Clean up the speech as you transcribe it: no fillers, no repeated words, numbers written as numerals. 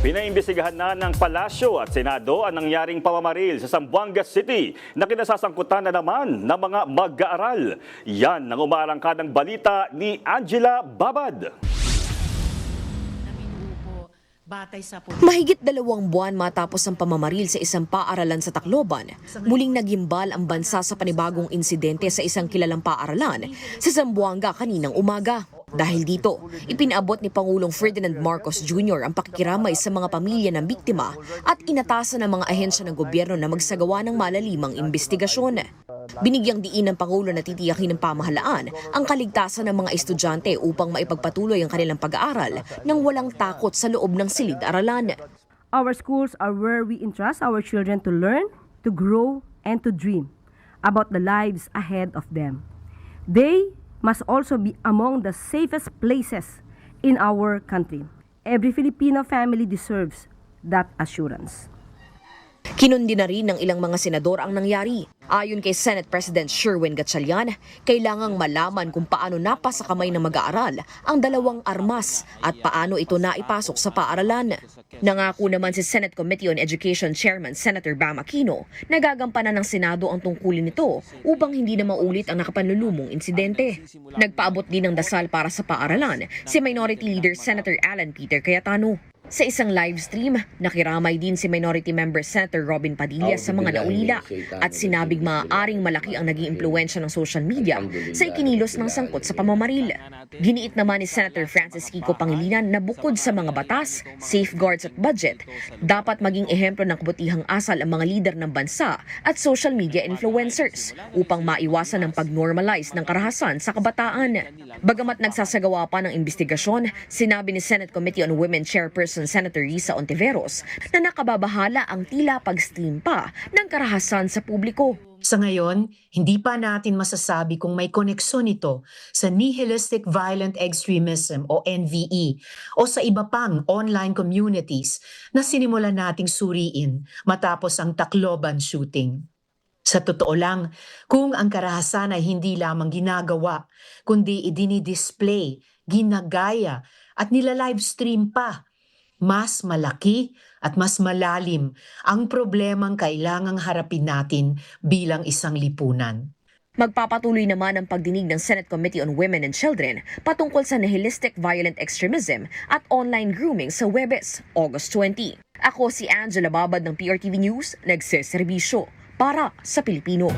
Pinaimbestigahan na ng Palasyo at Senado ang nangyaring pamamaril sa Zamboanga City na kinasasangkutan na naman ng mga mag-aaral. Yan ang umaarangkadang balita ni Angela Babad. Mahigit 2 buwan matapos ang pamamaril sa isang paaralan sa Tacloban, muling nagimbal ang bansa sa panibagong insidente sa isang kilalang paaralan sa Zamboanga kaninang umaga. Dahil dito, ipinaabot ni Pangulong Ferdinand Marcos Jr. ang pakikiramay sa mga pamilya ng biktima at inatasan ng mga ahensya ng gobyerno na magsagawa ng malalimang imbestigasyon. Binigyang diin ng Pangulo na titiyakin ng pamahalaan ang kaligtasan ng mga estudyante upang maipagpatuloy ang kanilang pag-aaral nang walang takot sa loob ng silid-aralan. Our schools are where we entrust our children to learn, to grow, and to dream about the lives ahead of them. They must also be among the safest places in our country. Every Filipino family deserves that assurance. Kinundi na rin ng ilang mga senador ang nangyari. Ayon kay Senate President Sherwin Gatchalian, kailangang malaman kung paano napasa kamay ng mag-aaral ang 2 armas at paano ito naipasok sa paaralan. Nangako naman si Senate Committee on Education Chairman Senator Bam Aquino na gagampanan ng Senado ang tungkulin nito upang hindi na maulit ang nakapanlulumong insidente. Nagpaabot din ng dasal para sa paaralan si Minority Leader Senator Alan Peter Cayetano. Sa isang live stream, nakiramay din si Minority Member Senator Robin Padilla sa mga naulila at sinabing maaaring malaki ang naging impluwensya ng social media sa ikinilos ng sangkot sa pamamaril. Giniit naman ni Senator Francis Kiko Pangilinan na bukod sa mga batas, safeguards at budget, dapat maging ehemplo ng kabutihang asal ang mga lider ng bansa at social media influencers upang maiwasan ang pag-normalize ng karahasan sa kabataan. Bagamat nagsasagawa pa ng investigasyon, sinabi ni Senate Committee on Women Chairperson Senator Risa Ontiveros na nakababahala ang tila pag-stream pa ng karahasan sa publiko. Sa ngayon, hindi pa natin masasabi kung may koneksyon ito sa nihilistic violent extremism o NVE o sa iba pang online communities na sinimulan nating suriin matapos ang Tacloban shooting. Sa totoo lang, kung ang karahasan ay hindi lamang ginagawa, kundi idinidisplay, ginagaya at nila-livestream pa, mas malaki at mas malalim ang problemang kailangang harapin natin bilang isang lipunan. Magpapatuloy naman ang pagdinig ng Senate Committee on Women and Children patungkol sa nihilistic violent extremism at online grooming sa Huwebes, August 20. Ako si Angela Babad ng PRTV News, nagseserbisyo para sa Pilipino.